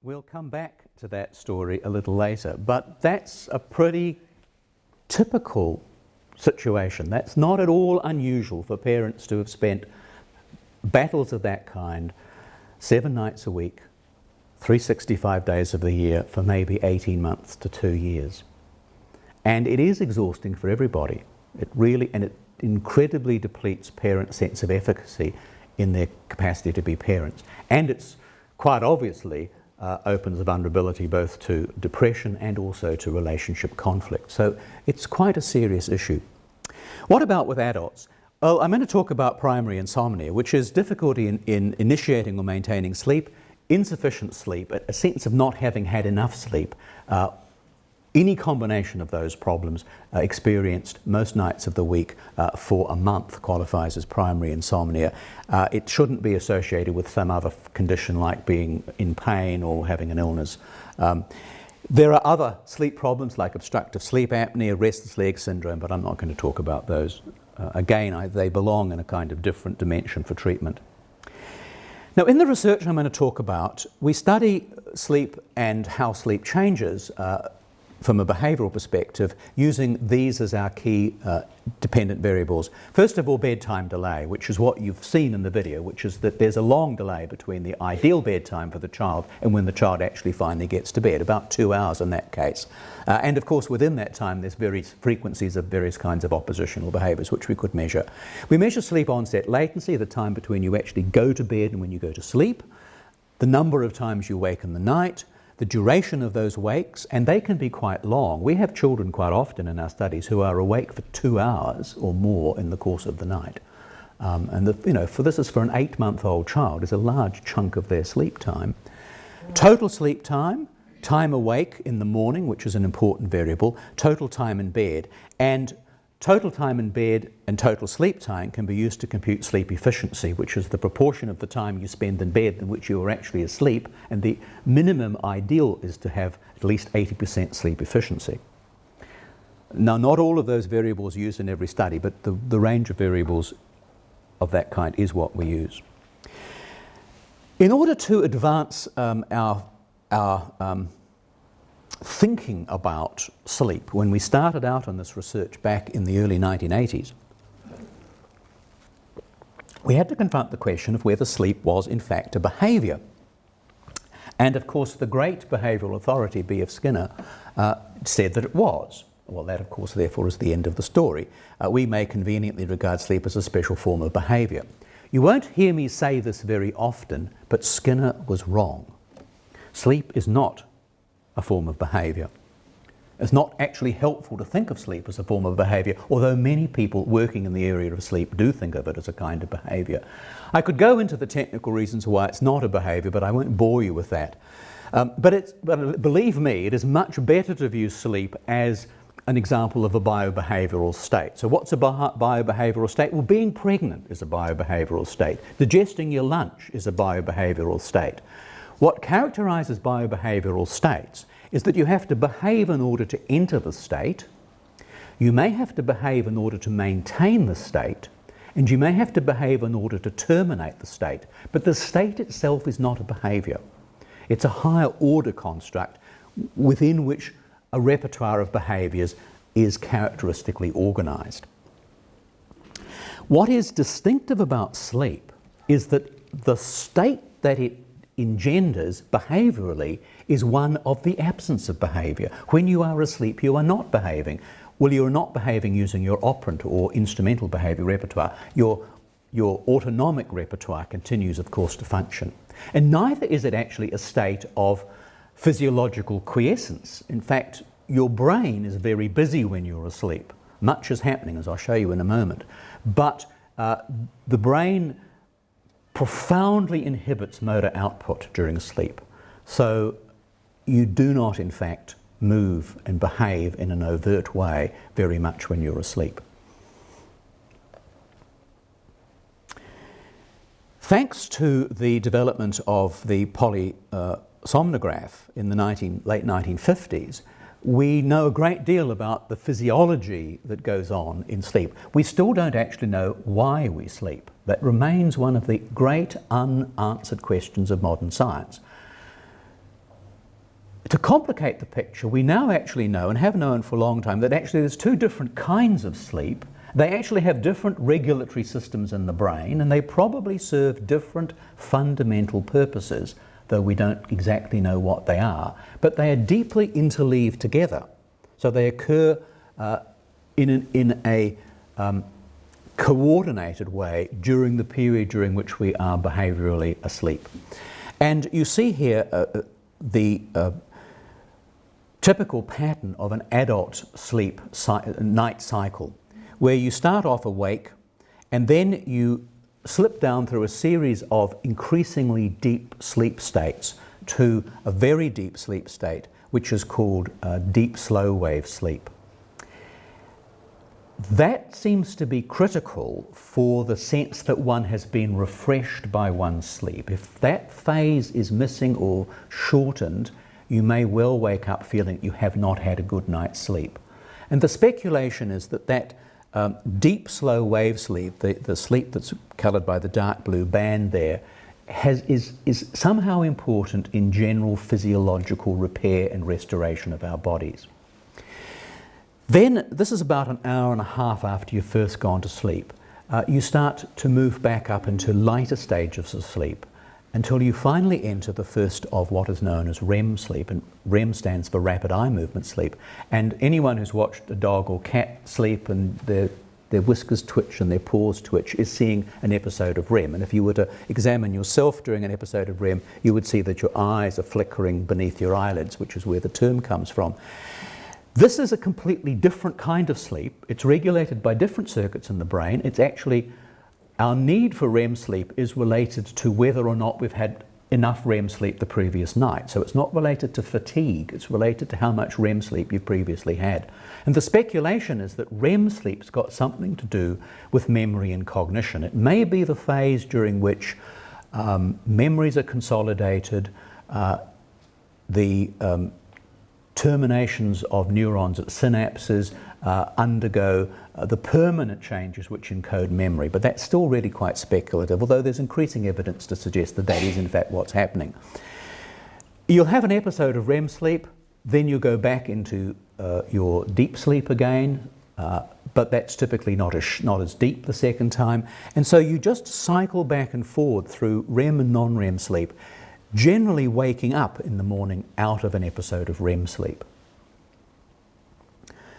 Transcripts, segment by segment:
We'll come back to that story a little later, but that's a pretty typical situation. That's not at all unusual for parents to have spent battles of that kind 7 nights a week, 365 days of the year for maybe 18 months to 2 years. And it is exhausting for everybody. It incredibly depletes parents' sense of efficacy in their capacity to be parents. And it's quite obviously opens a vulnerability both to depression and also to relationship conflict. So it's quite a serious issue. What about with adults? Well, I'm going to talk about primary insomnia, which is difficulty in initiating or maintaining sleep, insufficient sleep, a sense of not having had enough sleep. Any combination of those problems experienced most nights of the week for a month qualifies as primary insomnia. It shouldn't be associated with some other condition like being in pain or having an illness. There are other sleep problems like obstructive sleep apnea, restless leg syndrome, but I'm not going to talk about those. Again, they belong in a kind of different dimension for treatment. Now, in the research I'm going to talk about, we study sleep and how sleep changes from a behavioural perspective, using these as our key dependent variables. First of all, bedtime delay, which is what you've seen in the video, which is that there's a long delay between the ideal bedtime for the child and when the child actually finally gets to bed, about 2 hours in that case. And of course, within that time, there's various frequencies of various kinds of oppositional behaviours which we could measure. We measure sleep onset latency, the time between you actually go to bed and when you go to sleep, the number of times you wake in the night, the duration of those wakes, and they can be quite long. We have children quite often in our studies who are awake for 2 hours or more in the course of the night. This is for an 8-month-old child, is a large chunk of their sleep time. Total sleep time, time awake in the morning, which is an important variable, total time in bed, and total time in bed and total sleep time can be used to compute sleep efficiency, which is the proportion of the time you spend in bed in which you are actually asleep, and the minimum ideal is to have at least 80% sleep efficiency. Now, not all of those variables are used in every study, but the range of variables of that kind is what we use. In order to advance our thinking about sleep, when we started out on this research back in the early 1980s, we had to confront the question of whether sleep was in fact a behaviour. And of course the great behavioural authority, B.F. Skinner, said that it was. Well, that of course therefore is the end of the story. We may conveniently regard sleep as a special form of behaviour. You won't hear me say this very often, but Skinner was wrong. Sleep is not a form of behaviour. It's not actually helpful to think of sleep as a form of behaviour, although many people working in the area of sleep do think of it as a kind of behaviour. I could go into the technical reasons why it's not a behaviour, but I won't bore you with that. But believe me, it is much better to view sleep as an example of a biobehavioural state. So what's a biobehavioural state? Well, being pregnant is a biobehavioural state. Digesting your lunch is a biobehavioural state. What characterises biobehavioural states is that you have to behave in order to enter the state, you may have to behave in order to maintain the state, and you may have to behave in order to terminate the state. But the state itself is not a behaviour. It's a higher order construct within which a repertoire of behaviours is characteristically organised. What is distinctive about sleep is that the state that it engenders behaviourally is one of the absence of behaviour. When you are asleep, you are not behaving. Well, you are not behaving using your operant or instrumental behaviour repertoire. Your autonomic repertoire continues, of course, to function. And neither is it actually a state of physiological quiescence. In fact, your brain is very busy when you're asleep. Much is happening, as I'll show you in a moment. But the brain profoundly inhibits motor output during sleep. So you do not, in fact, move and behave in an overt way very much when you're asleep. Thanks to the development of the polysomnograph in the late 1950s, we know a great deal about the physiology that goes on in sleep. We still don't actually know why we sleep. That remains one of the great unanswered questions of modern science. To complicate the picture, we now actually know, and have known for a long time, that actually there's two different kinds of sleep. They actually have different regulatory systems in the brain, and they probably serve different fundamental purposes, though we don't exactly know what they are. But they are deeply interleaved together. So they occur in a coordinated way during the period during which we are behaviourally asleep. And you see here the typical pattern of an adult sleep night cycle, where you start off awake and then you slip down through a series of increasingly deep sleep states to a very deep sleep state, which is called deep slow wave sleep. That seems to be critical for the sense that one has been refreshed by one's sleep. If that phase is missing or shortened, you may well wake up feeling you have not had a good night's sleep. And the speculation is that deep slow wave sleep, the sleep that's coloured by the dark blue band there, is somehow important in general physiological repair and restoration of our bodies. Then, this is about an hour and a half after you've first gone to sleep, you start to move back up into lighter stages of sleep until you finally enter the first of what is known as REM sleep, and REM stands for rapid eye movement sleep. And anyone who's watched a dog or cat sleep and their whiskers twitch and their paws twitch is seeing an episode of REM. And if you were to examine yourself during an episode of REM, you would see that your eyes are flickering beneath your eyelids, which is where the term comes from. This is a completely different kind of sleep. It's regulated by different circuits in the brain. It's actually, our need for REM sleep is related to whether or not we've had enough REM sleep the previous night. So it's not related to fatigue, it's related to how much REM sleep you've previously had. And the speculation is that REM sleep's got something to do with memory and cognition. It may be the phase during which memories are consolidated, the terminations of neurons at synapses undergo the permanent changes which encode memory, but that's still really quite speculative, although there's increasing evidence to suggest that that is in fact what's happening. You'll have an episode of REM sleep, then you go back into your deep sleep again, but that's typically not as deep the second time, and so you just cycle back and forward through REM and non-REM sleep, generally waking up in the morning out of an episode of REM sleep.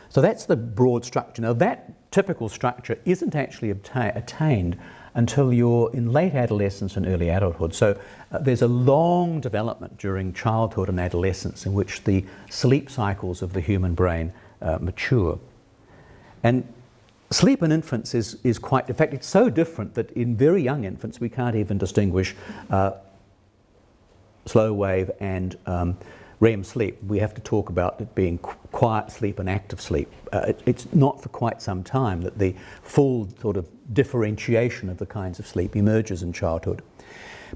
So that's the broad structure. Now that typical structure isn't actually attained until you're in late adolescence and early adulthood. So there's a long development during childhood and adolescence in which the sleep cycles of the human brain mature. And sleep in infants is quite, in fact it's so different that in very young infants we can't even distinguish slow wave and REM sleep. We have to talk about it being quiet sleep and active sleep. It's not for quite some time that the full sort of differentiation of the kinds of sleep emerges in childhood.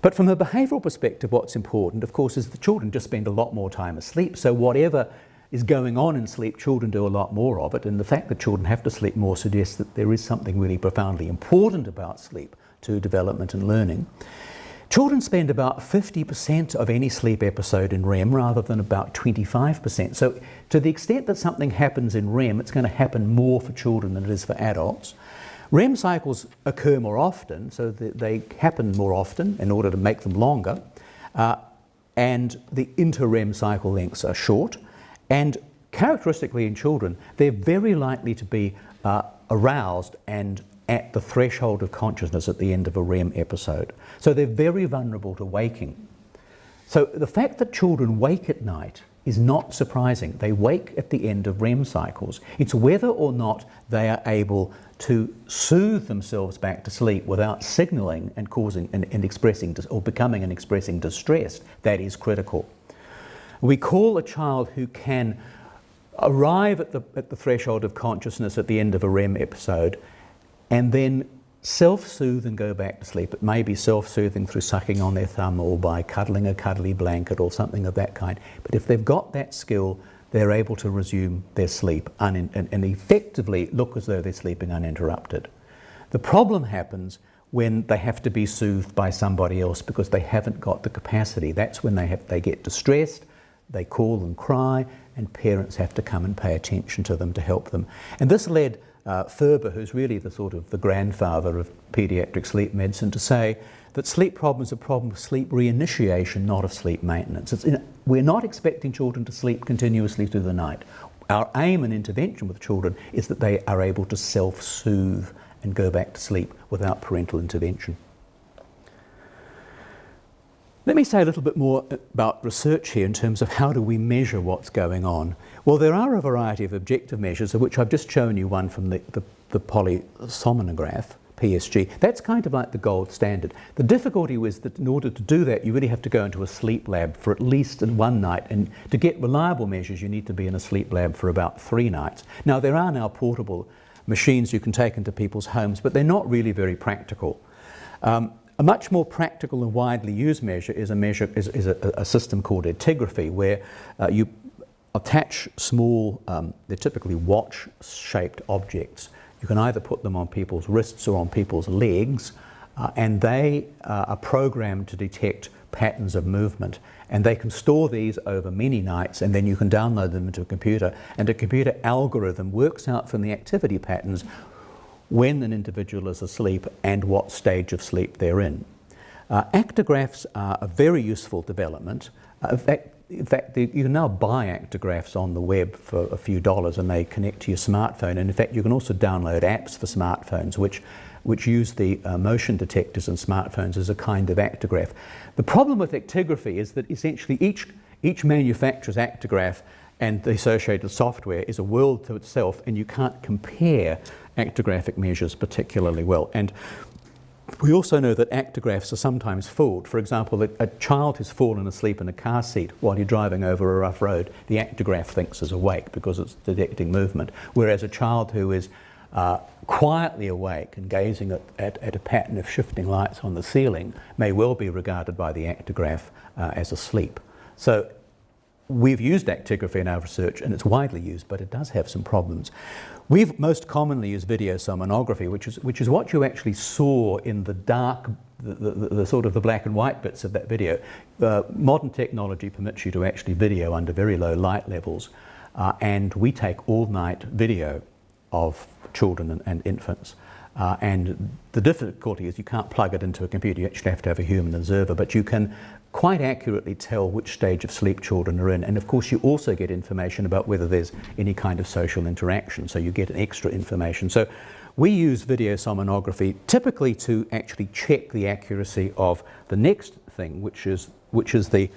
But from a behavioural perspective, what's important, of course, is the children just spend a lot more time asleep. So whatever is going on in sleep, children do a lot more of it. And the fact that children have to sleep more suggests that there is something really profoundly important about sleep to development and learning. Children spend about 50% of any sleep episode in REM rather than about 25%. So to the extent that something happens in REM, it's going to happen more for children than it is for adults. REM cycles occur more often, so they happen more often in order to make them longer, and the inter-REM cycle lengths are short, and characteristically in children, they're very likely to be aroused and at the threshold of consciousness at the end of a REM episode. So they're very vulnerable to waking. So the fact that children wake at night is not surprising. They wake at the end of REM cycles. It's whether or not they are able to soothe themselves back to sleep without signalling and causing and expressing or becoming and expressing distress that is critical. We call a child who can arrive at the threshold of consciousness at the end of a REM episode and then self-soothe and go back to sleep. It may be self-soothing through sucking on their thumb or by cuddling a cuddly blanket or something of that kind. But if they've got that skill, they're able to resume their sleep and effectively look as though they're sleeping uninterrupted. The problem happens when they have to be soothed by somebody else because they haven't got the capacity. That's when they get distressed, they call and cry, and parents have to come and pay attention to them to help them. And this led Ferber, who's really the grandfather of paediatric sleep medicine, to say that sleep problems are a problem of sleep reinitiation, not of sleep maintenance. We're not expecting children to sleep continuously through the night. Our aim and intervention with children is that they are able to self-soothe and go back to sleep without parental intervention. Let me say a little bit more about research here in terms of how do we measure what's going on. Well, there are a variety of objective measures, of which I've just shown you one from the polysomnograph, PSG. That's kind of like the gold standard. The difficulty was that in order to do that, you really have to go into a sleep lab for at least one night, and to get reliable measures, you need to be in a sleep lab for about 3 nights. Now, there are now portable machines you can take into people's homes, but they're not really very practical. A much more practical and widely used measure is a system called actigraphy, where you attach small, they're typically watch-shaped objects. You can either put them on people's wrists or on people's legs, and they are programmed to detect patterns of movement. And they can store these over many nights, and then you can download them into a computer, and a computer algorithm works out from the activity patterns when an individual is asleep and what stage of sleep they're in. Actigraphs are a very useful development. In fact, you can now buy actigraphs on the web for a few dollars, and they connect to your smartphone. And in fact, you can also download apps for smartphones which use the motion detectors in smartphones as a kind of actigraph. The problem with actigraphy is that essentially each manufacturer's actigraph and the associated software is a world to itself, and you can't compare actigraphic measures particularly well. And we also know that actigraphs are sometimes fooled. For example, a child who's fallen asleep in a car seat while you're driving over a rough road, the actigraph thinks is awake because it's detecting movement, whereas a child who is quietly awake and gazing at a pattern of shifting lights on the ceiling may well be regarded by the actigraph as asleep. So we've used actigraphy in our research, and it's widely used, but it does have some problems. We've most commonly used videosomnography, which is what you actually saw in the dark, the black and white bits of that video. Modern technology permits you to actually video under very low light levels, and we take all-night video of children and infants. And the difficulty is you can't plug it into a computer. You actually have to have a human observer, but you can quite accurately tell which stage of sleep children are in. And of course, you also get information about whether there's any kind of social interaction, so you get an extra information. So we use videosomnography typically to actually check the accuracy of the next thing, which is the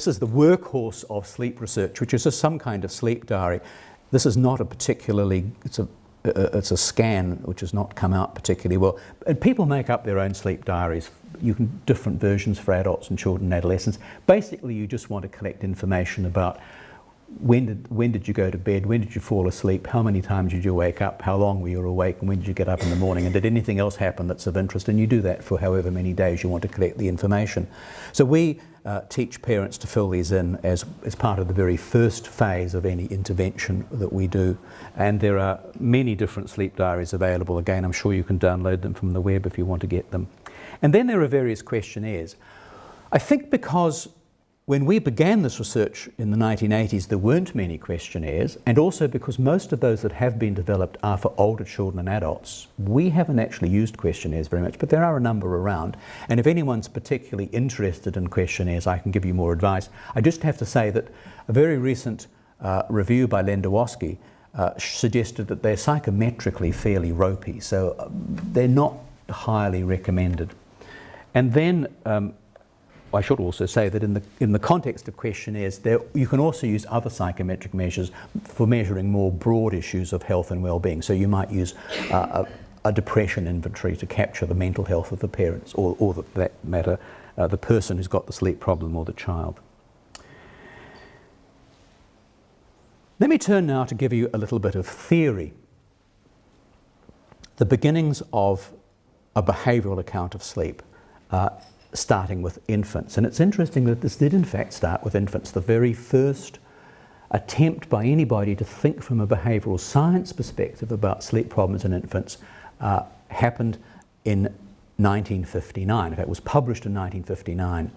workhorse of sleep research, which is some kind of sleep diary. This is not a particularly, it's a scan which has not come out particularly well. And people make up their own sleep diaries. You can different versions for adults and children and adolescents. Basically, you just want to collect information about when did you go to bed, when did you fall asleep, how many times did you wake up, how long were you awake, and when did you get up in the morning, and did anything else happen that's of interest? And you do that for however many days you want to collect the information. So we teach parents to fill these in as part of the very first phase of any intervention that we do. And there are many different sleep diaries available. Again, I'm sure you can download them from the web if you want to get them. And then there are various questionnaires. I think because when we began this research in the 1980s, there weren't many questionnaires, and also because most of those that have been developed are for older children and adults. We haven't actually used questionnaires very much, but there are a number around. And if anyone's particularly interested in questionnaires, I can give you more advice. I just have to say that a very recent review by Lendowski suggested that they're psychometrically fairly ropey, so they're not highly recommended. And then I should also say that in the context of questionnaires, you can also use other psychometric measures for measuring more broad issues of health and well-being. So you might use a depression inventory to capture the mental health of the parents, or for that matter, the person who's got the sleep problem or the child. Let me turn now to give you a little bit of theory. The beginnings of a behavioural account of sleep. Starting with infants. And it's interesting that this did in fact start with infants. The very first attempt by anybody to think from a behavioural science perspective about sleep problems in infants happened in 1959. In fact, it was published in 1959.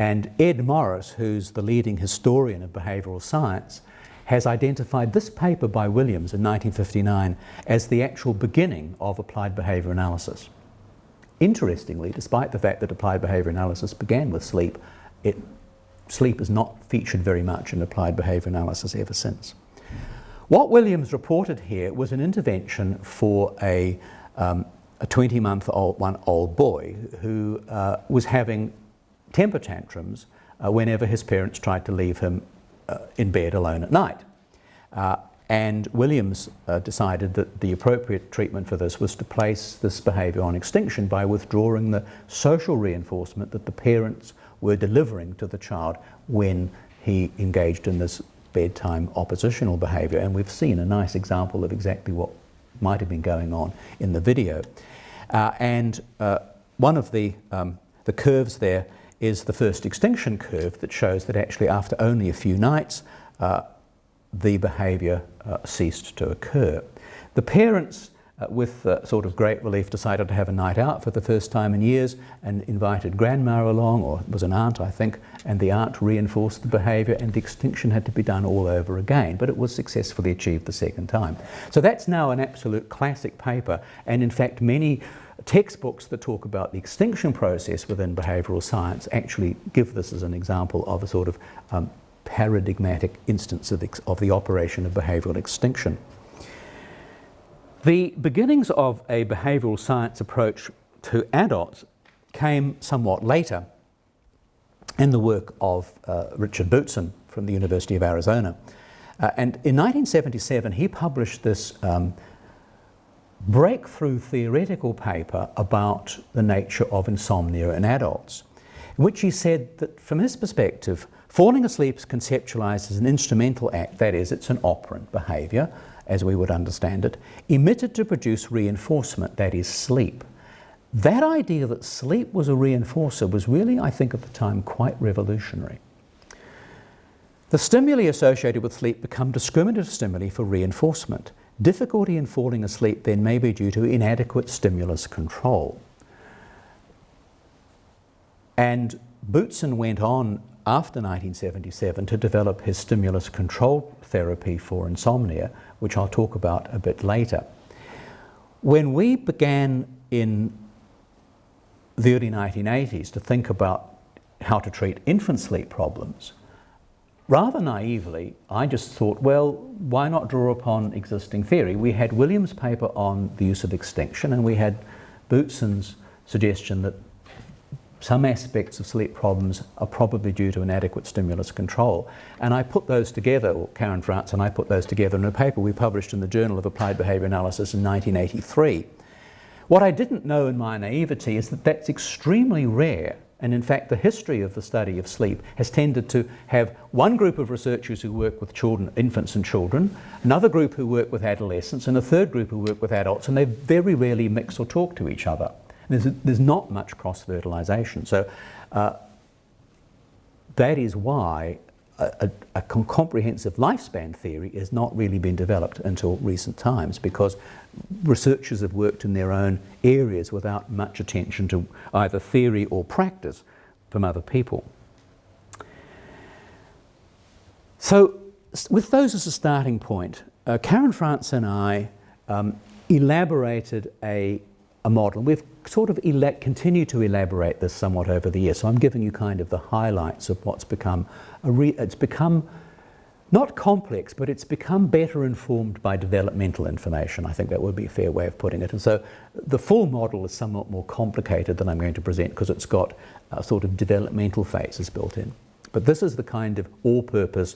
And Ed Morris, who's the leading historian of behavioural science, has identified this paper by Williams in 1959 as the actual beginning of applied behaviour analysis. Interestingly, despite the fact that applied behaviour analysis began with sleep, sleep has not featured very much in applied behaviour analysis ever since. What Williams reported here was an intervention for a 20-month-old boy who was having temper tantrums whenever his parents tried to leave him in bed alone at night. And Williams decided that the appropriate treatment for this was to place this behaviour on extinction by withdrawing the social reinforcement that the parents were delivering to the child when he engaged in this bedtime oppositional behaviour. And we've seen a nice example of exactly what might have been going on in the video. One of the curves there is the first extinction curve that shows that actually after only a few nights the behaviour ceased to occur. The parents, with sort of great relief, decided to have a night out for the first time in years and invited grandma along, or it was an aunt I think, and the aunt reinforced the behaviour and the extinction had to be done all over again, but it was successfully achieved the second time. So that's now an absolute classic paper, and in fact many textbooks that talk about the extinction process within behavioural science actually give this as an example of a sort of paradigmatic instance of the operation of behavioural extinction. The beginnings of a behavioural science approach to adults came somewhat later in the work of Richard Bootzin from the University of Arizona. And in 1977 he published this breakthrough theoretical paper about the nature of insomnia in adults, in which he said that from his perspective, falling asleep is conceptualized as an instrumental act, that is, it's an operant behaviour, as we would understand it, emitted to produce reinforcement, that is, sleep. That idea that sleep was a reinforcer was really, I think, at the time quite revolutionary. The stimuli associated with sleep become discriminative stimuli for reinforcement. Difficulty in falling asleep then may be due to inadequate stimulus control. And Bootzin went on after 1977 to develop his stimulus control therapy for insomnia, which I'll talk about a bit later. When we began in the early 1980s to think about how to treat infant sleep problems, rather naively, I just thought, well, why not draw upon existing theory? We had Williams' paper on the use of extinction, and we had Bootzin's suggestion that some aspects of sleep problems are probably due to inadequate stimulus control. And I put those together, or Karen France and I put those together in a paper we published in the Journal of Applied Behaviour Analysis in 1983. What I didn't know in my naivety is that that's extremely rare. And in fact, the history of the study of sleep has tended to have one group of researchers who work with children, infants and children, another group who work with adolescents, and a third group who work with adults, and they very rarely mix or talk to each other. There's not much cross-fertilisation. So that is why a comprehensive lifespan theory has not really been developed until recent times, because researchers have worked in their own areas without much attention to either theory or practice from other people. So with those as a starting point, Karen France and I elaborated a model. We've sort of continued to elaborate this somewhat over the years, so I'm giving you kind of the highlights of what's become it's become not complex, but it's become better informed by developmental information. I think that would be a fair way of putting it. And so the full model is somewhat more complicated than I'm going to present because it's got sort of developmental phases built in. But this is the kind of all-purpose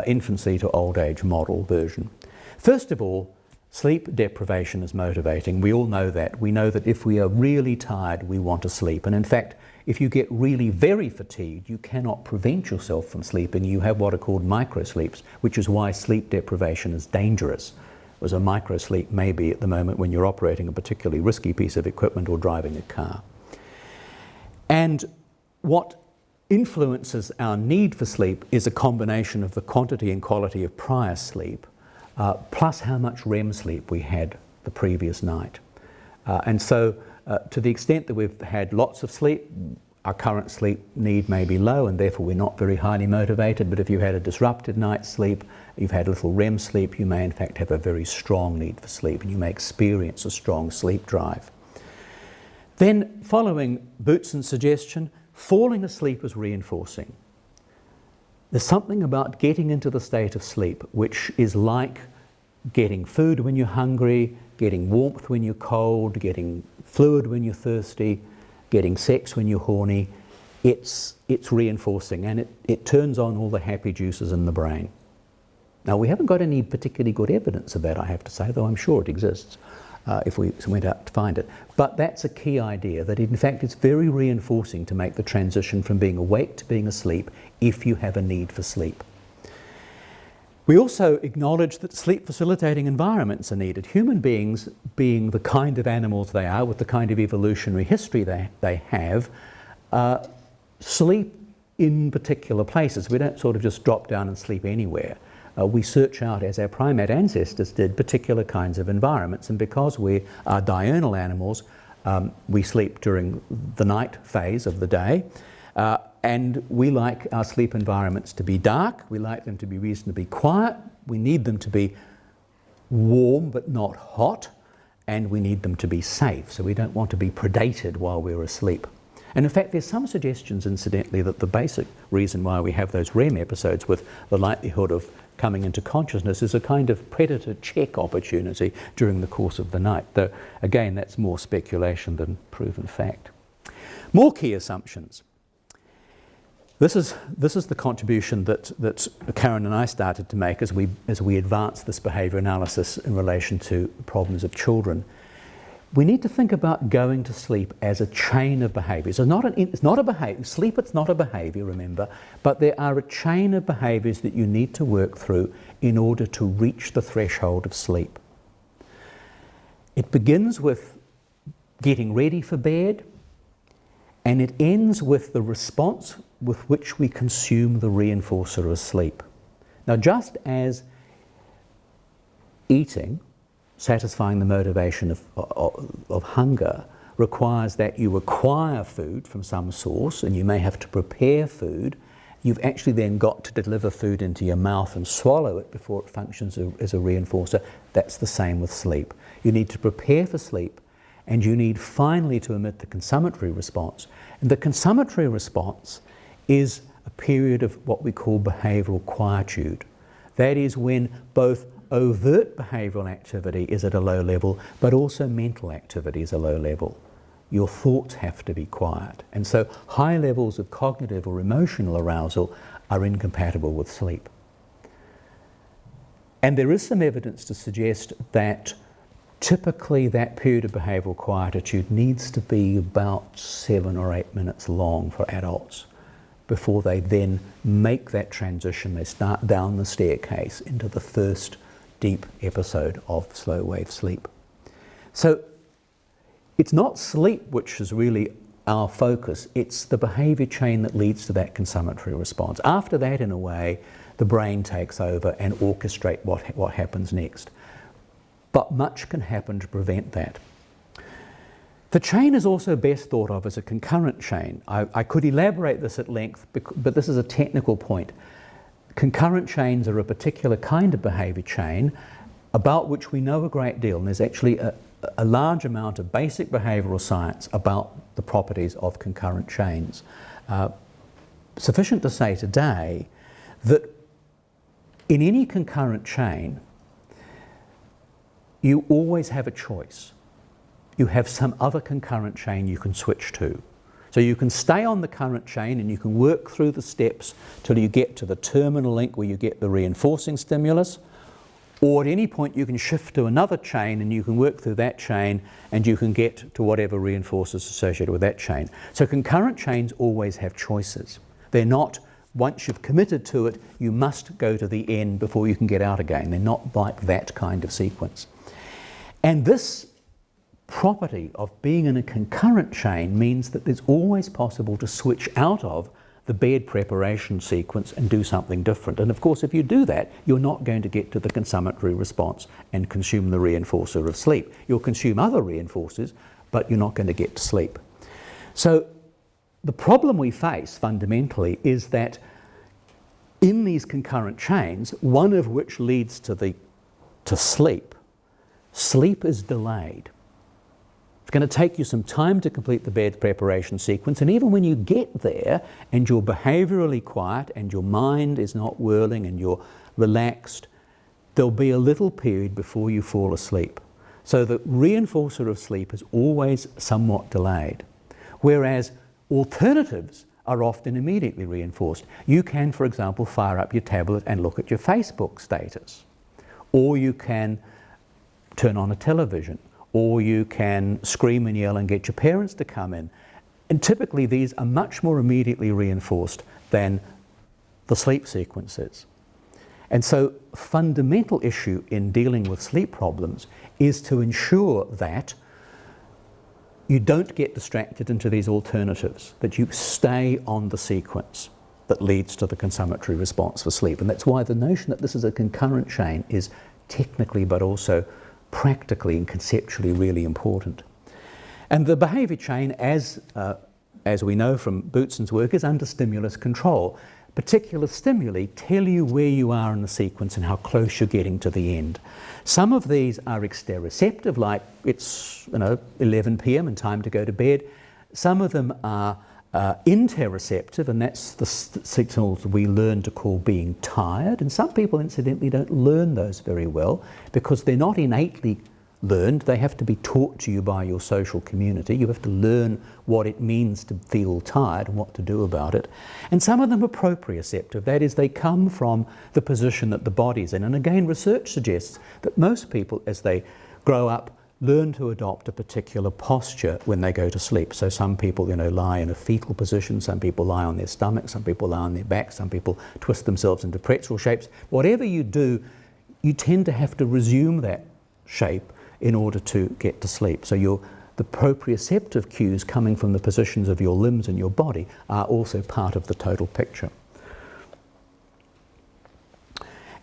infancy to old age model version. First of all, sleep deprivation is motivating. We all know that. We know that if we are really tired, we want to sleep. And in fact, if you get really very fatigued, you cannot prevent yourself from sleeping. You have what are called microsleeps, which is why sleep deprivation is dangerous. Whereas a microsleep may be at the moment when you're operating a particularly risky piece of equipment or driving a car. And what influences our need for sleep is a combination of the quantity and quality of prior sleep, plus how much REM sleep we had the previous night. And so to the extent that we've had lots of sleep, our current sleep need may be low and therefore we're not very highly motivated, but if you had a disrupted night's sleep, you've had a little REM sleep, you may in fact have a very strong need for sleep and you may experience a strong sleep drive. Then, following Bootzin's suggestion, falling asleep is reinforcing. There's something about getting into the state of sleep which is like getting food when you're hungry, getting warmth when you're cold, getting fluid when you're thirsty, getting sex when you're horny. It's reinforcing, and it turns on all the happy juices in the brain. Now, we haven't got any particularly good evidence of that, I have to say, though I'm sure it exists if we went out to find it. But that's a key idea, that in fact it's very reinforcing to make the transition from being awake to being asleep if you have a need for sleep. We also acknowledge that sleep facilitating environments are needed. Human beings, being the kind of animals they are, with the kind of evolutionary history they have, sleep in particular places. We don't sort of just drop down and sleep anywhere. We search out, as our primate ancestors did, particular kinds of environments, and because we are diurnal animals, we sleep during the night phase of the day, and we like our sleep environments to be dark, we like them to be reasonably quiet, we need them to be warm but not hot, and we need them to be safe, so we don't want to be predated while we're asleep. And in fact, there's some suggestions, incidentally, that the basic reason why we have those REM episodes with the likelihood of coming into consciousness is a kind of predator check opportunity during the course of the night, though again that's more speculation than proven fact. More key assumptions. This is the contribution that Karen and I started to make as we advanced this behaviour analysis in relation to problems of children. We need to think about going to sleep as a chain of behaviours. It's not a behaviour. Sleep, it's not a behaviour, remember, but there are a chain of behaviours that you need to work through in order to reach the threshold of sleep. It begins with getting ready for bed, and it ends with the response with which we consume the reinforcer of sleep. Now, just as eating, satisfying the motivation of hunger, requires that you acquire food from some source, and you may have to prepare food. You've actually then got to deliver food into your mouth and swallow it before it functions as a reinforcer. That's the same with sleep. You need to prepare for sleep, and you need finally to emit the consummatory response. And the consummatory response is a period of what we call behavioural quietude. That is when both overt behavioural activity is at a low level, but also mental activity is a low level. Your thoughts have to be quiet. And so high levels of cognitive or emotional arousal are incompatible with sleep. And there is some evidence to suggest that typically that period of behavioural quietude needs to be about 7 or 8 minutes long for adults before they then make that transition. They start down the staircase into the first deep episode of slow wave sleep. So it's not sleep which is really our focus, it's the behaviour chain that leads to that consummatory response. After that, in a way, the brain takes over and orchestrates what happens next. But much can happen to prevent that. The chain is also best thought of as a concurrent chain. I could elaborate this at length, but this is a technical point. Concurrent chains are a particular kind of behaviour chain about which we know a great deal, and there's actually a large amount of basic behavioural science about the properties of concurrent chains. Sufficient to say today that in any concurrent chain, you always have a choice. You have some other concurrent chain you can switch to. So you can stay on the current chain and you can work through the steps till you get to the terminal link where you get the reinforcing stimulus, or at any point you can shift to another chain and you can work through that chain and you can get to whatever reinforcers associated with that chain. So concurrent chains always have choices. They're not, once you've committed to it, you must go to the end before you can get out again. They're not like that kind of sequence. And this property of being in a concurrent chain means that it's always possible to switch out of the bed preparation sequence and do something different. And of course, if you do that, you're not going to get to the consummatory response and consume the reinforcer of sleep. You'll consume other reinforcers, but you're not going to get to sleep. So the problem we face fundamentally is that in these concurrent chains, one of which leads to sleep, sleep is delayed. It's going to take you some time to complete the bed preparation sequence, and even when you get there and you're behaviourally quiet and your mind is not whirling and you're relaxed, there'll be a little period before you fall asleep. So the reinforcer of sleep is always somewhat delayed, whereas alternatives are often immediately reinforced. You can, for example, fire up your tablet and look at your Facebook status, or you can turn on a television, or you can scream and yell and get your parents to come in. And typically these are much more immediately reinforced than the sleep sequences. And so a fundamental issue in dealing with sleep problems is to ensure that you don't get distracted into these alternatives, that you stay on the sequence that leads to the consummatory response for sleep. And that's why the notion that this is a concurrent chain is technically but also practically and conceptually really important. And the behaviour chain, as we know from Bootzin's work, is under stimulus control. Particular stimuli tell you where you are in the sequence and how close you're getting to the end. Some of these are exteroceptive, like it's 11 p.m. and time to go to bed. Some of them are interoceptive, and that's the signals we learn to call being tired. And some people, incidentally, don't learn those very well because they're not innately learned. They have to be taught to you by your social community. You have to learn what it means to feel tired and what to do about it. And some of them are proprioceptive. That is, they come from the position that the body's in. And again, research suggests that most people, as they grow up, learn to adopt a particular posture when they go to sleep. So some people, lie in a fetal position, some people lie on their stomach, some people lie on their back, some people twist themselves into pretzel shapes. Whatever you do, you tend to have to resume that shape in order to get to sleep. So the proprioceptive cues coming from the positions of your limbs and your body are also part of the total picture.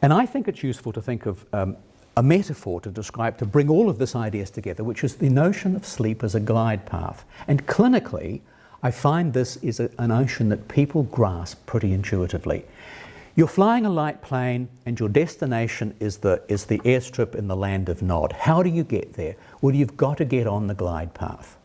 And I think it's useful to think of a metaphor to bring all of this ideas together, which is the notion of sleep as a glide path. And clinically, I find this is a notion that people grasp pretty intuitively. You're flying a light plane and your destination is the airstrip in the land of Nod. How do you get there? Well, you've got to get on the glide path.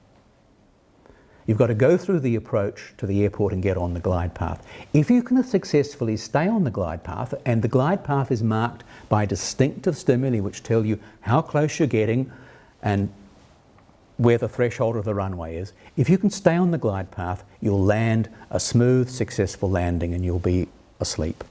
You've got to go through the approach to the airport and get on the glide path. If you can successfully stay on the glide path, and the glide path is marked by distinctive stimuli which tell you how close you're getting and where the threshold of the runway is, if you can stay on the glide path, you'll land a smooth, successful landing and you'll be asleep.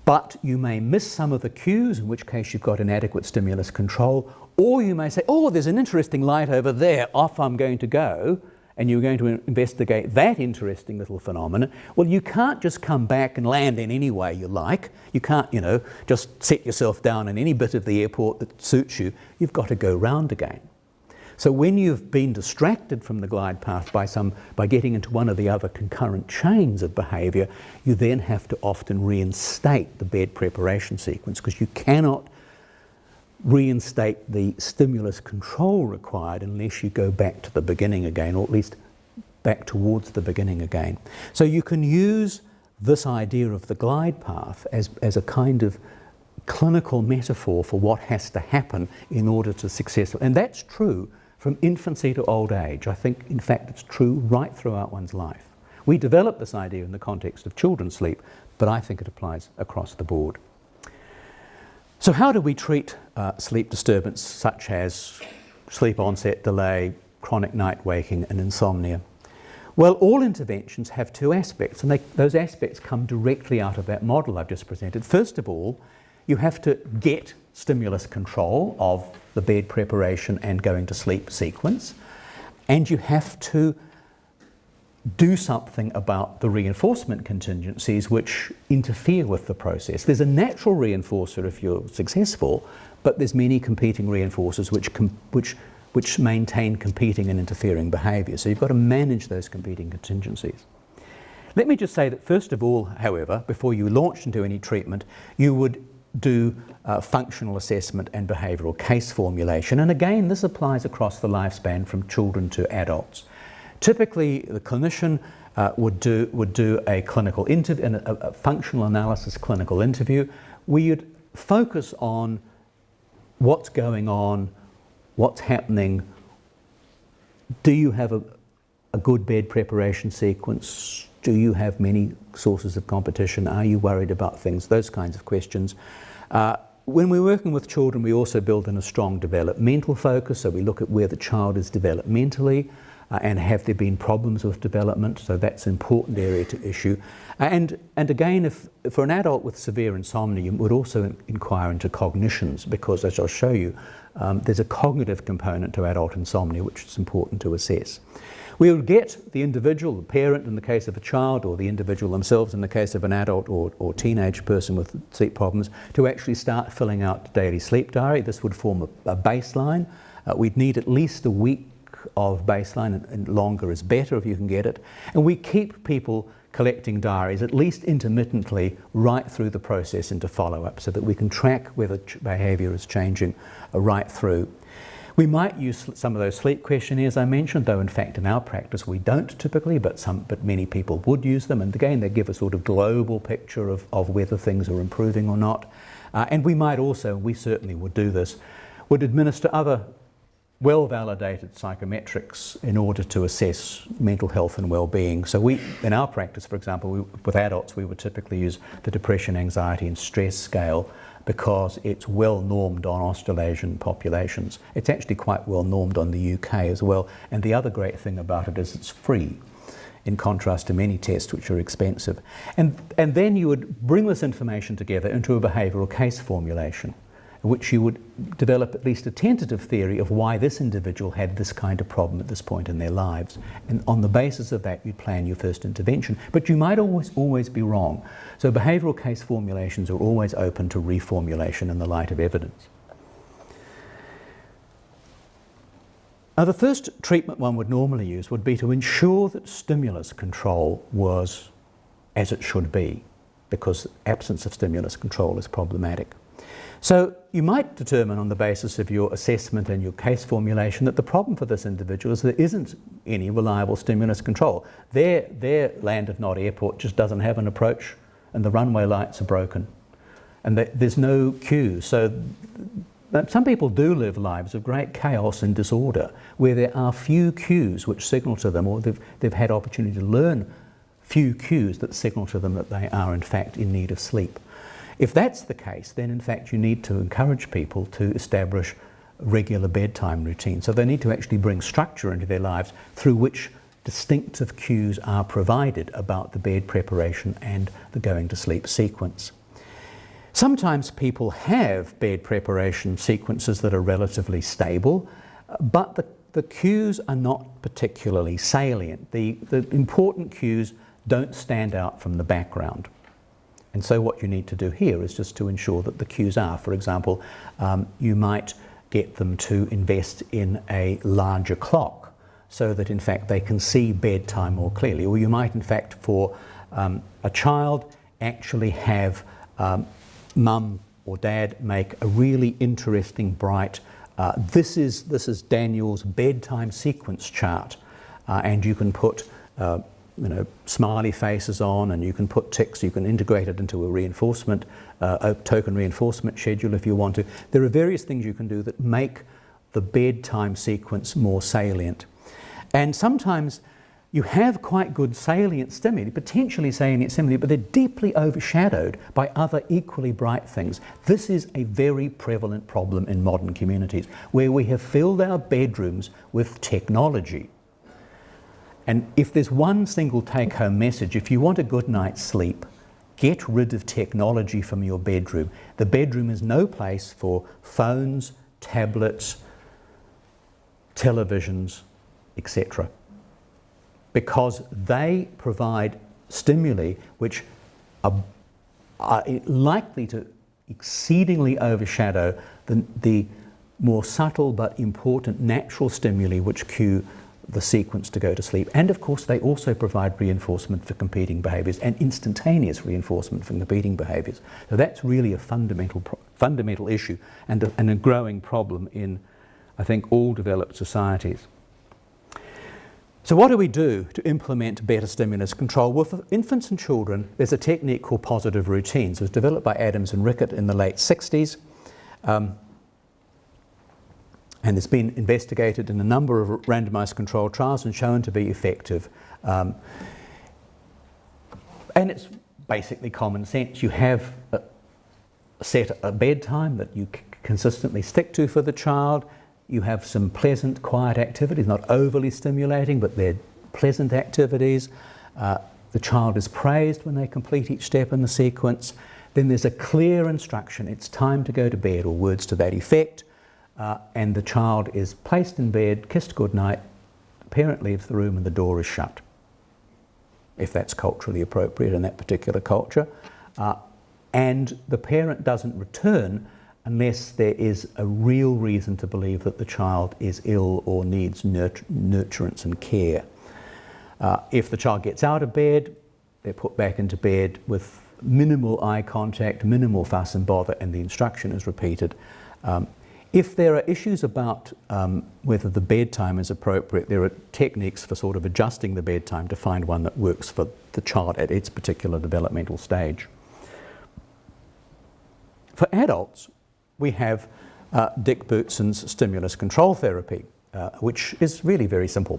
But you may miss some of the cues, in which case you've got inadequate stimulus control, or you may say, oh, there's an interesting light over there, off I'm going to go, and you're going to investigate that interesting little phenomenon. Well, you can't just come back and land in any way you like. You can't, just set yourself down in any bit of the airport that suits you. You've got to go round again. So when you've been distracted from the glide path by getting into one of the other concurrent chains of behaviour, you then have to often reinstate the bed preparation sequence, because you cannot reinstate the stimulus control required unless you go back to the beginning again, or at least back towards the beginning again. So you can use this idea of the glide path as a kind of clinical metaphor for what has to happen in order to successfully, and that's true from infancy to old age. I think, in fact, it's true right throughout one's life. We develop this idea in the context of children's sleep, but I think it applies across the board. So how do we treat sleep disturbance such as sleep onset delay, chronic night waking and insomnia? Well, all interventions have two aspects, and those aspects come directly out of that model I've just presented. First of all, you have to get stimulus control of the bed preparation and going to sleep sequence, and you have to do something about the reinforcement contingencies which interfere with the process. There's a natural reinforcer if you're successful, but there's many competing reinforcers which maintain competing and interfering behaviour. So you've got to manage those competing contingencies. Let me just say that first of all, however, before you launch into any treatment, you would do functional assessment and behavioural case formulation. And again, this applies across the lifespan from children to adults. Typically, the clinician would do a clinical interview, a functional analysis clinical interview, where you'd focus on what's going on, what's happening. Do you have a good bed preparation sequence? Do you have many sources of competition? Are you worried about things? Those kinds of questions. When we're working with children, we also build in a strong developmental focus, so we look at where the child is developmentally and have there been problems with development, so that's an important area to issue. And again, if for an adult with severe insomnia, you would also inquire into cognitions, because as I'll show you, there's a cognitive component to adult insomnia which is important to assess. We will get the individual, the parent in the case of a child, or the individual themselves in the case of an adult or teenage person with sleep problems, to actually start filling out the daily sleep diary. This would form a baseline. We'd need at least a week of baseline, and longer is better if you can get it. And we keep people collecting diaries, at least intermittently, right through the process into follow-up, so that we can track whether behaviour is changing right through. We might use some of those sleep questionnaires I mentioned, though in fact in our practice we don't typically, but many people would use them, and again they give a sort of global picture of whether things are improving or not. And we might also, we certainly would do this, would administer other well-validated psychometrics in order to assess mental health and well-being. So we, in our practice, for example, with adults, we would typically use the depression, anxiety and stress scale, because it's well normed on Australasian populations. It's actually quite well normed on the UK as well. And the other great thing about it is it's free, in contrast to many tests which are expensive. And then you would bring this information together into a behavioural case formulation, in which you would develop at least a tentative theory of why this individual had this kind of problem at this point in their lives. And on the basis of that, you'd plan your first intervention. But you might always be wrong. So behavioural case formulations are always open to reformulation in the light of evidence. Now, the first treatment one would normally use would be to ensure that stimulus control was as it should be, because absence of stimulus control is problematic. So you might determine on the basis of your assessment and your case formulation that the problem for this individual is there isn't any reliable stimulus control. Their Land of Nod airport just doesn't have an approach, and the runway lights are broken, and there's no cues. So some people do live lives of great chaos and disorder, where there are few cues which signal to them, or they've had opportunity to learn few cues that signal to them that they are in fact in need of sleep. If that's the case, then in fact you need to encourage people to establish regular bedtime routines. So they need to actually bring structure into their lives through which distinctive cues are provided about the bed preparation and the going to sleep sequence. Sometimes people have bed preparation sequences that are relatively stable, but the cues are not particularly salient. The important cues don't stand out from the background. And so what you need to do here is just to ensure that the cues are, for example, you might get them to invest in a larger clock so that in fact they can see bedtime more clearly. Or you might in fact for a child actually have mum or dad make a really interesting, bright, this is Daniel's bedtime sequence chart, and you can put smiley faces on, and you can put ticks, you can integrate it into a reinforcement, a token reinforcement schedule if you want to. There are various things you can do that make the bedtime sequence more salient. And sometimes you have quite good salient stimuli, potentially salient stimuli, but they're deeply overshadowed by other equally bright things. This is a very prevalent problem in modern communities, where we have filled our bedrooms with technology. And if there's one single take-home message, if you want a good night's sleep, get rid of technology from your bedroom. The bedroom is no place for phones, tablets, televisions, etc., because they provide stimuli which are likely to exceedingly overshadow the more subtle but important natural stimuli which cue the sequence to go to sleep. And of course they also provide reinforcement for competing behaviours, and instantaneous reinforcement for competing behaviours. So that's really a fundamental issue, and a growing problem in, I think, all developed societies. So what do we do to implement better stimulus control? Well, for infants and children, there's a technique called positive routines. It was developed by Adams and Rickett in the late 60s. And it's been investigated in a number of randomised controlled trials and shown to be effective. And it's basically common sense. You have set a bedtime that you consistently stick to for the child. You have some pleasant, quiet activities, not overly stimulating, but they're pleasant activities. The child is praised when they complete each step in the sequence. Then there's a clear instruction, it's time to go to bed, or words to that effect. And the child is placed in bed, kissed goodnight, the parent leaves the room and the door is shut, if that's culturally appropriate in that particular culture. And the parent doesn't return unless there is a real reason to believe that the child is ill or needs nurturance and care. If the child gets out of bed, they're put back into bed with minimal eye contact, minimal fuss and bother, and the instruction is repeated. If there are issues about whether the bedtime is appropriate, there are techniques for sort of adjusting the bedtime to find one that works for the child at its particular developmental stage. For adults, we have Dick Bootsin's stimulus control therapy, which is really very simple.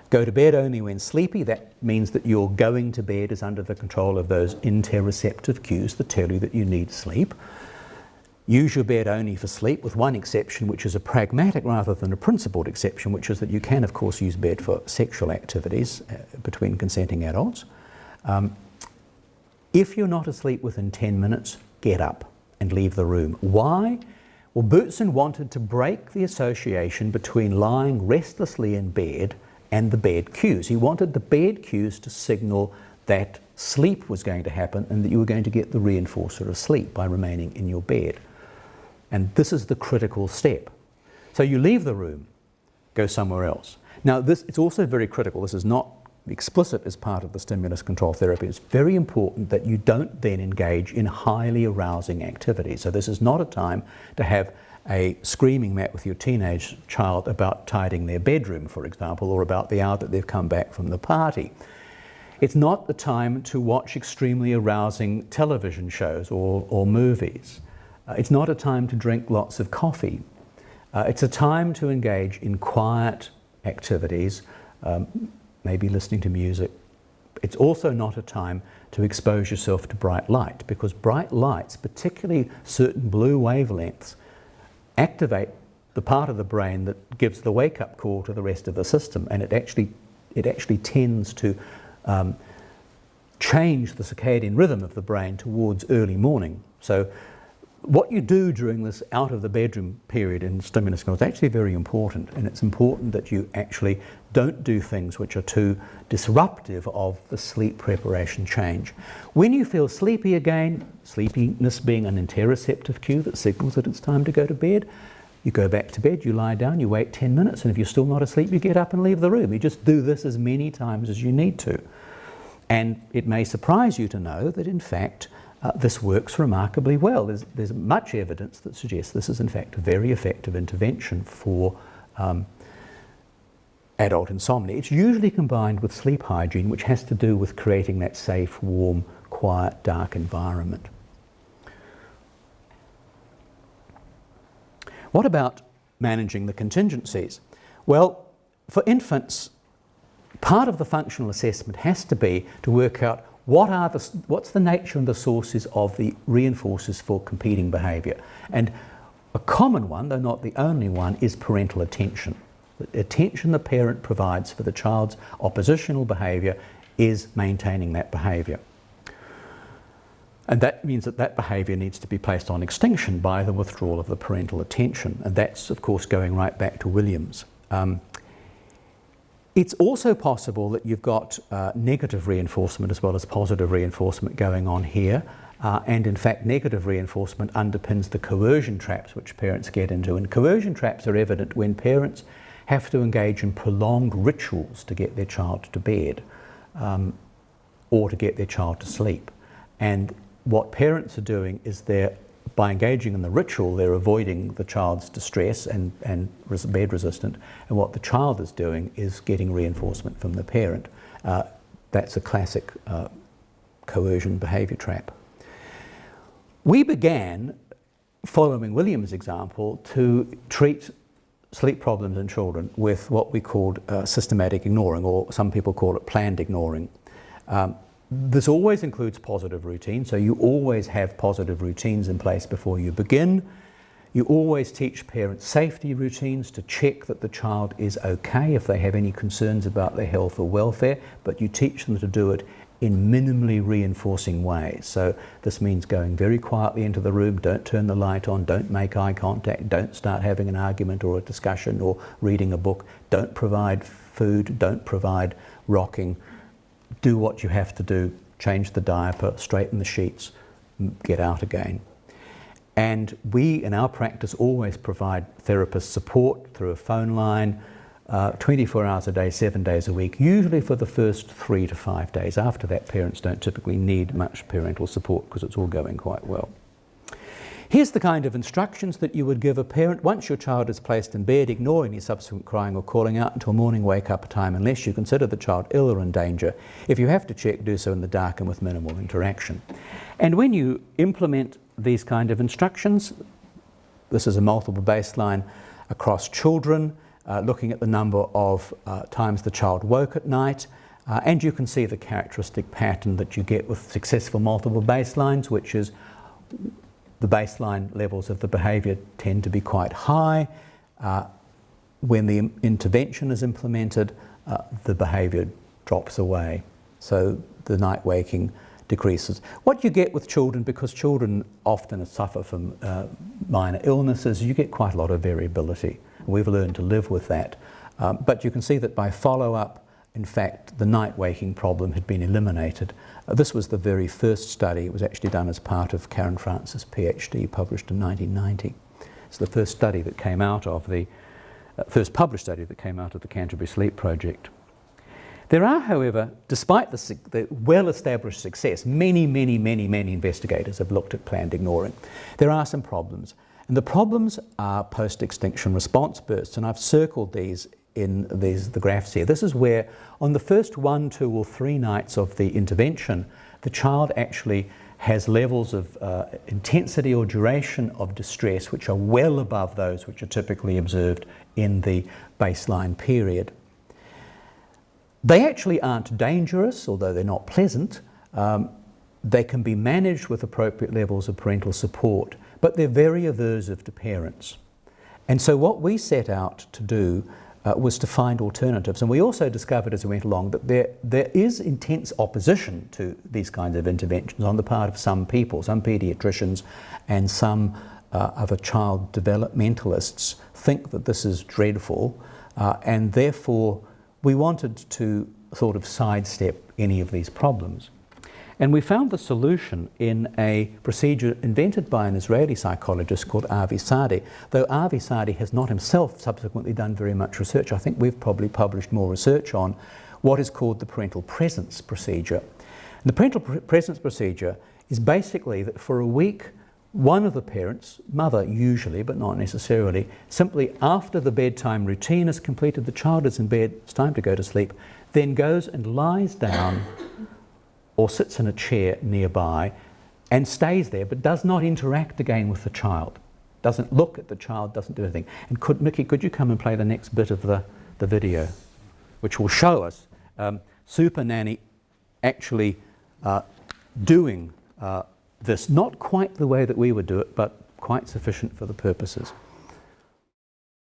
Go to bed only when sleepy. That means that your going to bed is under the control of those interoceptive cues that tell you that you need sleep. Use your bed only for sleep, with one exception, which is a pragmatic rather than a principled exception, which is that you can, of course, use bed for sexual activities between consenting adults. If you're not asleep within 10 minutes, get up and leave the room. Why? Well, Bootzin wanted to break the association between lying restlessly in bed and the bed cues. He wanted the bed cues to signal that sleep was going to happen and that you were going to get the reinforcer of sleep by remaining in your bed. And this is the critical step. So you leave the room, go somewhere else. Now, it's also very critical. This is not explicit as part of the stimulus control therapy. It's very important that you don't then engage in highly arousing activities. So this is not a time to have a screaming match with your teenage child about tidying their bedroom, for example, or about the hour that they've come back from the party. It's not the time to watch extremely arousing television shows or movies. It's not a time to drink lots of coffee. It's a time to engage in quiet activities, maybe listening to music. It's also not a time to expose yourself to bright light, because bright lights, particularly certain blue wavelengths, activate the part of the brain that gives the wake-up call to the rest of the system, and it actually tends to change the circadian rhythm of the brain towards early morning. So what you do during this out of the bedroom period in stimulus control is actually very important, and it's important that you actually don't do things which are too disruptive of the sleep preparation change. When you feel sleepy again, sleepiness being an interoceptive cue that signals that it's time to go to bed, you go back to bed, you lie down, you wait 10 minutes, and if you're still not asleep, you get up and leave the room. You just do this as many times as you need to. And it may surprise you to know that, in fact, this works remarkably well. There's much evidence that suggests this is, in fact, a very effective intervention for adult insomnia. It's usually combined with sleep hygiene, which has to do with creating that safe, warm, quiet, dark environment. What about managing the contingencies? Well, for infants, part of the functional assessment has to be to work out what's the nature and the sources of the reinforcers for competing behaviour. And a common one, though not the only one, is parental attention. The attention the parent provides for the child's oppositional behaviour is maintaining that behaviour. And that means that that behaviour needs to be placed on extinction by the withdrawal of the parental attention. And that's, of course, going right back to Williams. It's also possible that you've got negative reinforcement as well as positive reinforcement going on here. And in fact, negative reinforcement underpins the coercion traps which parents get into. And coercion traps are evident when parents have to engage in prolonged rituals to get their child to bed or to get their child to sleep. And what parents are doing is they're by engaging in the ritual, they're avoiding the child's distress and bed resistant, and what the child is doing is getting reinforcement from the parent. That's a classic coercion behaviour trap. We began, following William's example, to treat sleep problems in children with what we called systematic ignoring, or some people call it planned ignoring. This always includes positive routine, so you always have positive routines in place before you begin. You always teach parents safety routines to check that the child is okay if they have any concerns about their health or welfare, but you teach them to do it in minimally reinforcing ways. So this means going very quietly into the room, don't turn the light on, don't make eye contact, don't start having an argument or a discussion or reading a book, don't provide food, don't provide rocking. Do what you have to do, change the diaper, straighten the sheets, get out again. And we, in our practice, always provide therapist support through a phone line, 24 hours a day, 7 days a week, usually for the first 3 to 5 days. After that, parents don't typically need much parental support because it's all going quite well. Here's the kind of instructions that you would give a parent once your child is placed in bed. Ignore any subsequent crying or calling out until morning wake-up time unless you consider the child ill or in danger. If you have to check, do so in the dark and with minimal interaction. And when you implement these kind of instructions, this is a multiple baseline across children, looking at the number of times the child woke at night, and you can see the characteristic pattern that you get with successful multiple baselines, which is the baseline levels of the behaviour tend to be quite high. When the intervention is implemented, the behaviour drops away. So the night waking decreases. What you get with children, because children often suffer from minor illnesses, you get quite a lot of variability. We've learned to live with that. But you can see that by follow-up, in fact, the night waking problem had been eliminated. This was the very first study. It was actually done as part of Karen Francis' PhD, published in 1990. It's the first study that came out of the, first published study that came out of the Canterbury Sleep Project. There are, however, despite the well-established success, many investigators have looked at planned ignoring. There are some problems. And the problems are post-extinction response bursts, and I've circled these in the graphs here. This is where on the first 1, 2 or 3 nights of the intervention, the child actually has levels of intensity or duration of distress which are well above those which are typically observed in the baseline period. They actually aren't dangerous, although they're not pleasant. They can be managed with appropriate levels of parental support, but they're very aversive to parents. And so what we set out to do was to find alternatives. And we also discovered as we went along that there is intense opposition to these kinds of interventions on the part of some people, some paediatricians and some other child developmentalists think that this is dreadful, and therefore we wanted to sort of sidestep any of these problems. And we found the solution in a procedure invented by an Israeli psychologist called Avi Sadi, though Avi Sadi has not himself subsequently done very much research. I think we've probably published more research on what is called the parental presence procedure. And the parental presence procedure is basically that for a week, one of the parents, mother usually, but not necessarily, simply after the bedtime routine is completed, the child is in bed, it's time to go to sleep, then goes and lies down or sits in a chair nearby and stays there, but does not interact again with the child. Doesn't look at the child, doesn't do anything. And Mickey, could you come and play the next bit of the video, which will show us Super Nanny actually doing this, not quite the way that we would do it, but quite sufficient for the purposes.